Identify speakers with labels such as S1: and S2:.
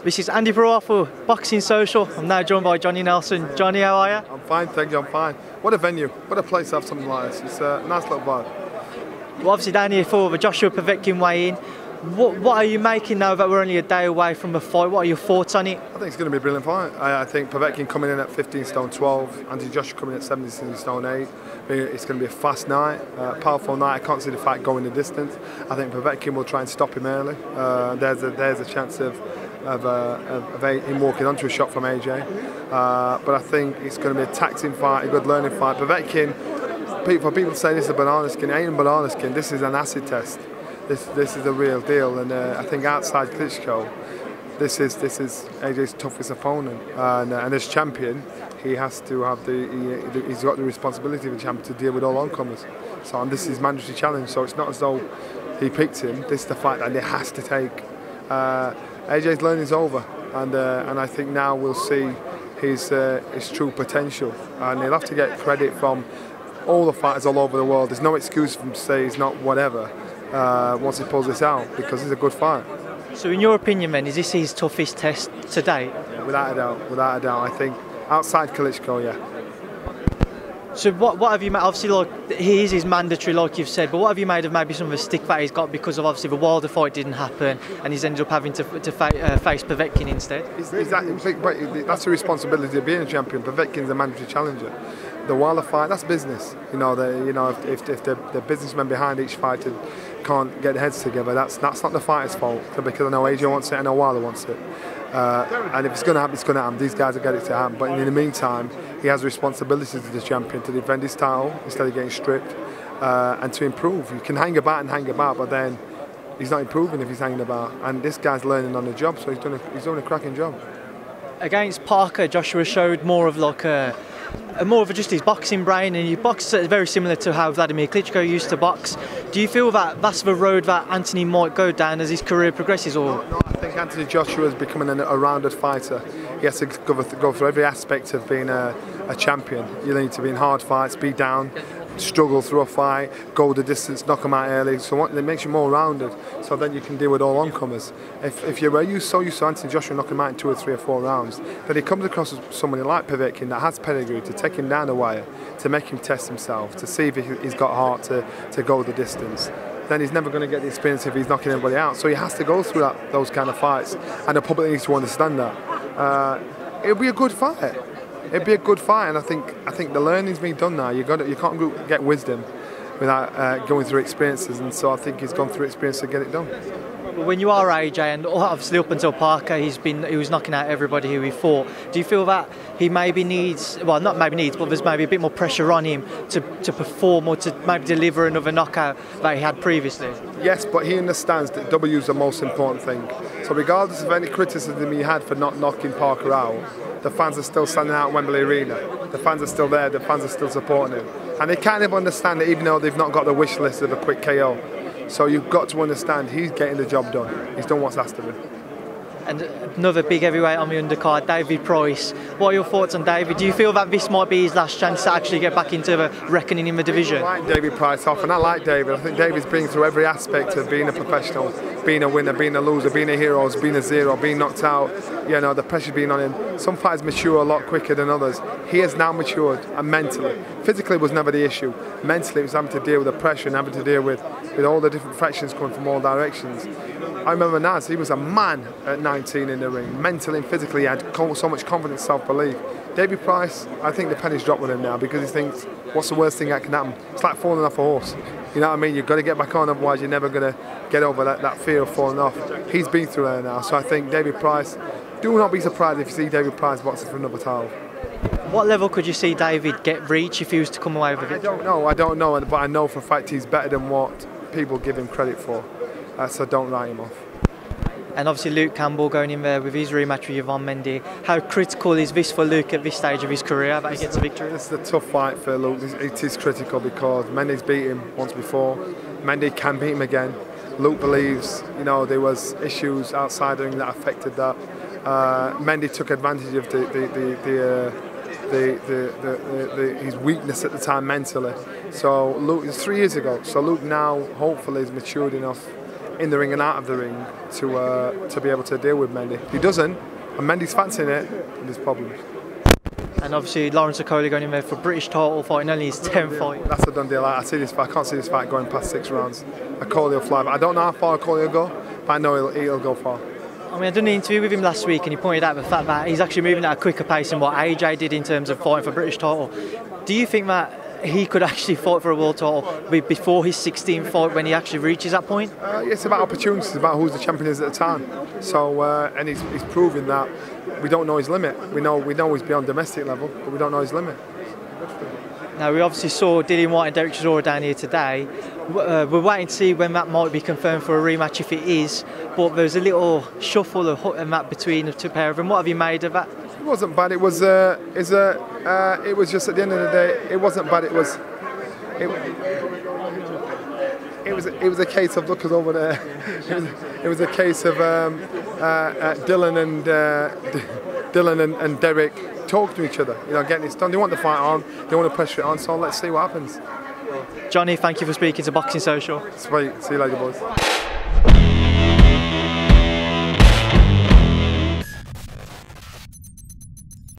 S1: This is Andy Purewal for Boxing Social. I'm now joined by Johnny Nelson. Johnny, how are you?
S2: I'm fine, thank you, I'm fine. What a venue, what a place to have something like this. It's a nice little vibe.
S1: Well, obviously down here for the Joshua-Povetkin weigh-in. What are you making now that we're only a day away from the fight? What are your thoughts on it?
S2: I think it's going to be a brilliant fight. I think Povetkin coming in at 15 stone 12, Andi Joshua coming in at 17 stone 8. It's going to be a fast night, powerful night. I can't see the fight going the distance. I think Povetkin will try and stop him early. There's a chance of him walking onto a shot from AJ. But I think it's going to be a taxing fight, a good learning fight. Povetkin, for people say this is a banana skin, it ain't a banana skin, this is an acid test. This is the real deal, and I think outside Klitschko, this is AJ's toughest opponent, and as champion, he has to have he's got the responsibility of a champion to deal with all oncomers. So and this is mandatory challenge. So it's not as though he picked him. This is the fight that he has to take. AJ's learning's over, and I think now we'll see his true potential, and he'll have to get credit from all the fighters all over the world. There's no excuse for him to say he's not whatever. Once he pulls this out, because it's a good fight. So
S1: in your opinion then, is this his toughest test to date?
S2: Yeah, without a doubt, I think outside Klitschko, yeah.
S1: So what have you made, obviously like, he is his mandatory like you've said, but what have you made of maybe some of the stick that he's got because of obviously the Wilder fight didn't happen and he's ended up having to face Povetkin instead?
S2: But that's the responsibility of being a champion. Povetkin's a mandatory challenger. The Wilder fight, that's business. You know, if the businessmen behind each fighter can't get their heads together, that's not the fighter's fault. Because I know AJ wants it, I know Wilder wants it. And if it's going to happen, it's going to happen. These guys will get it to happen. But in the meantime, he has responsibilities as the champion to defend his title instead of getting stripped, and to improve. You can hang about, but then he's not improving if he's hanging about. And this guy's learning on the job, so he's doing a cracking job.
S1: Against Parker, Joshua showed more of like just his boxing brain, and he boxed very similar to how Vladimir Klitschko used to box. Do you feel that that's the road that Anthony might go down as his career progresses? Or
S2: no, I think Anthony Joshua is becoming a rounded fighter. He has to go through every aspect of being a champion. You need to be in hard fights, be down, struggle through a fight, go the distance, knock them out early. So it makes you more rounded. So then you can deal with all oncomers. If you're so used to Anthony Joshua knocking him out in 2 or 3 or 4 rounds, then he comes across as somebody like Povetkin that has pedigree to take him down the wire, to make him test himself, to see if he's got heart to go the distance. Then he's never going to get the experience if he's knocking everybody out. So he has to go through those kind of fights, and the public needs to understand that. It'll be a good fight. It'd be a good fight, and I think the learning's being done now. You can't get wisdom without going through experiences, and so I think he's gone through experience to get it done.
S1: When you are AJ, and obviously up until Parker, he was knocking out everybody who he fought. Do you feel that he maybe needs, well, not maybe needs, but there's maybe a bit more pressure on him to perform or to maybe deliver another knockout that he had previously?
S2: Yes, but he understands that W is the most important thing. So regardless of any criticism he had for not knocking Parker out, the fans are still standing out at Wembley Arena. The fans are still there, the fans are still supporting him. And they can't even understand it, even though they've not got the wish list of a quick KO. So you've got to understand he's getting the job done. He's done what's asked of him.
S1: And another big heavyweight on the undercard, David Price. What are your thoughts on David? Do you feel that this might be his last chance to actually get back into the reckoning in the division?
S2: I like David Price off, and I like David. I think David's been through every aspect of being a professional, being a winner, being a loser, being a hero, being a zero, being knocked out. You know, the pressure's been on him. Some fighters mature a lot quicker than others. He has now matured, and mentally. Physically was never the issue. Mentally, he was having to deal with the pressure and having to deal with all the different fractions coming from all directions. I remember Naz, he was a man at 19 in the ring. Mentally and physically, he had so much confidence, self-belief. David Price, I think the penny's dropped with him now because he thinks, what's the worst thing that can happen? It's like falling off a horse. You know what I mean? You've got to get back on, otherwise you're never going to get over that fear of falling off. He's been through that now, so I think David Price, do not be surprised if you see David Price boxing for another title.
S1: What level could you see David reach if he was to come away with it?
S2: I don't know, but I know for a fact he's better than what people give him credit for. So don't write him off.
S1: And obviously Luke Campbell going in there with his rematch with Yvan Mendy. How critical is this for Luke at this stage of his career that he gets a victory?
S2: It's a tough fight for Luke. It is critical because Mendy's beat him once before. Mendy can beat him again. Luke believes, you know, there was issues outside the ring that affected that. Mendy took advantage of his weakness at the time mentally. So Luke, it's 3 years ago. So Luke now hopefully is matured enough in the ring and out of the ring to be able to deal with Mendy. If he doesn't, and Mendy's fancying it, there's problems.
S1: And obviously Lawrence Okolie going in there for British title fight, and only his 10th fight.
S2: That's a done deal. I can't see this fight going past 6 rounds. Okolie will fly. I don't know how far Okolie will go, but I know he'll go far.
S1: I mean, I done an interview with him last week, and he pointed out the fact that he's actually moving at a quicker pace than what AJ did in terms of fighting for British title. Do you think that he could actually fight for a world title before his 16th fight when he actually reaches that point?
S2: It's about opportunities, it's about who's the champion is at the time. So, and he's proving that we don't know his limit. We know he's beyond domestic level, but we don't know his limit.
S1: Now, we obviously saw Dillian Whyte and Derek Chisora down here today. We're waiting to see when that might be confirmed for a rematch, if it is. But there's a little shuffle and that between the two pair of them. What have you made of that?
S2: It wasn't bad. It was just at the end of the day, it wasn't bad. It was a case of, look us over there. It was a case of Dylan and Derek talk to each other. You know, getting it done. They want the fight on. They want to pressure it on. So let's see what happens.
S1: Johnny, thank you for speaking to Boxing Social.
S2: Sweet. See you later, boys.